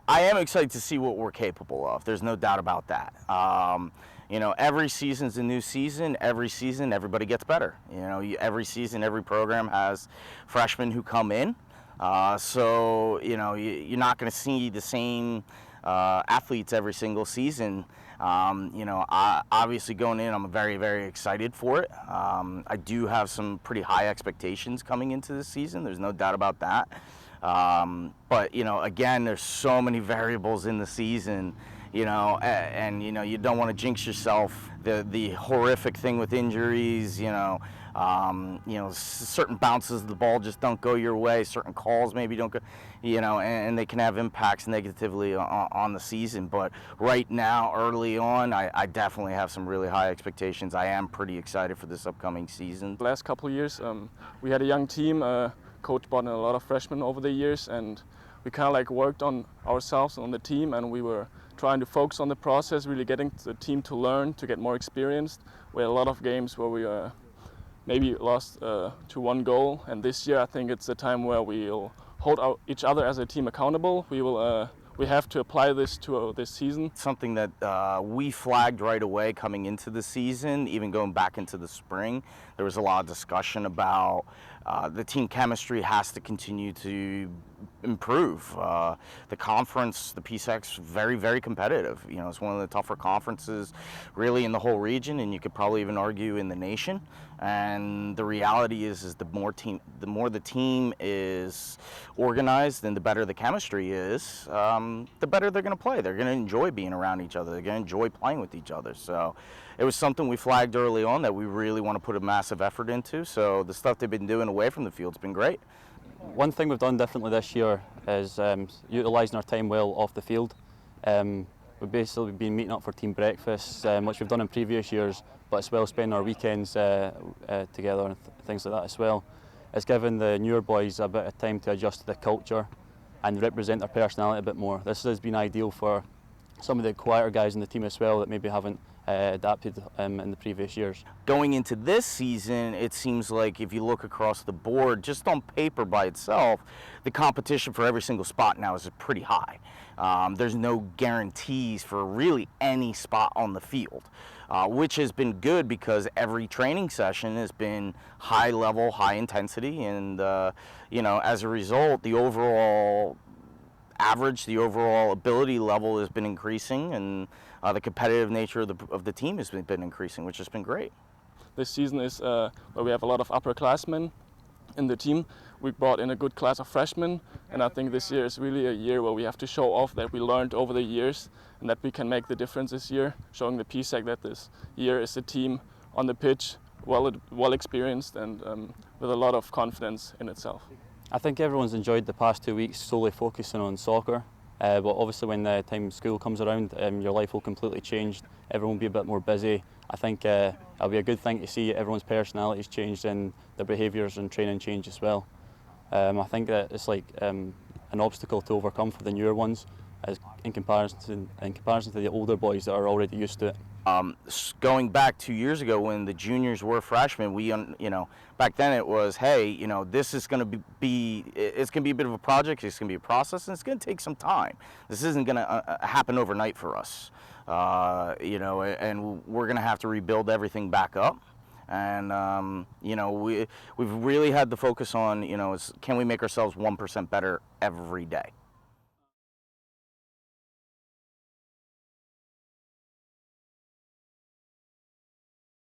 I am excited to see what we're capable of. There's no doubt about that. Every season's a new season. Every season, everybody gets better. Every season, every program has freshmen who come in. You're not going to see the same athletes every single season. Obviously going in, I'm very, very excited for it. I do have some pretty high expectations coming into this season. There's no doubt about that. Again, there's so many variables in the season, you don't want to jinx yourself. The horrific thing with injuries, certain bounces of the ball just don't go your way. Certain calls maybe don't go, and they can have impacts negatively on the season. But right now, early on, I definitely have some really high expectations. I am pretty excited for this upcoming season. The last couple of years, we had a young team. Coach brought in a lot of freshmen over the years, and we kind of worked on ourselves on the team, and we were trying to focus on the process, really getting the team to learn, to get more experienced. We had a lot of games where we maybe lost to one goal, and this year I think it's a time where we'll hold each other as a team accountable. We have to apply this to this season. Something that we flagged right away coming into the season, even going back into the spring, there was a lot of discussion about the team chemistry has to continue to improve. The conference, the PSAC's very, very competitive. It's one of the tougher conferences really in the whole region, and you could probably even argue in the nation. And the reality is the more the team is organized and the better the chemistry is, the better they're going to play. They're going to enjoy being around each other. They're going to enjoy playing with each other. So it was something we flagged early on that we really want to put a massive effort into. So the stuff they've been doing away from the field's been great. One thing we've done differently this year is utilising our time well off the field. We've basically been meeting up for team breakfasts, which we've done in previous years, but as well spending our weekends together and things like that as well. It's given the newer boys a bit of time to adjust to the culture and represent their personality a bit more. This has been ideal for some of the quieter guys in the team as well that maybe haven't adapted in the previous years. Going into this season, it seems like if you look across the board, just on paper by itself, the competition for every single spot now is pretty high. There's no guarantees for really any spot on the field, which has been good because every training session has been high level, high intensity, and as a result, the overall average, the overall ability level has been increasing, and the competitive nature of the team has been increasing, which has been great. This season is where we have a lot of upperclassmen in the team. We brought in a good class of freshmen, and I think this year is really a year where we have to show off that we learned over the years and that we can make the difference this year, showing the PSAC that this year is a team on the pitch, well experienced and with a lot of confidence in itself. I think everyone's enjoyed the past 2 weeks solely focusing on soccer, but obviously when the time school comes around, your life will completely change. Everyone will be a bit more busy. I think it'll be a good thing to see everyone's personalities change and their behaviours and training change as well. I think that it's an obstacle to overcome for the newer ones, in comparison to the older boys that are already used to it. Going back 2 years ago when the juniors were freshmen, back then it was, hey, this is going to it's going to be a bit of a project, it's going to be a process, and it's going to take some time. This isn't going to happen overnight for us, and we're going to have to rebuild everything back up. And, we've really had the focus on, can we make ourselves 1% better every day?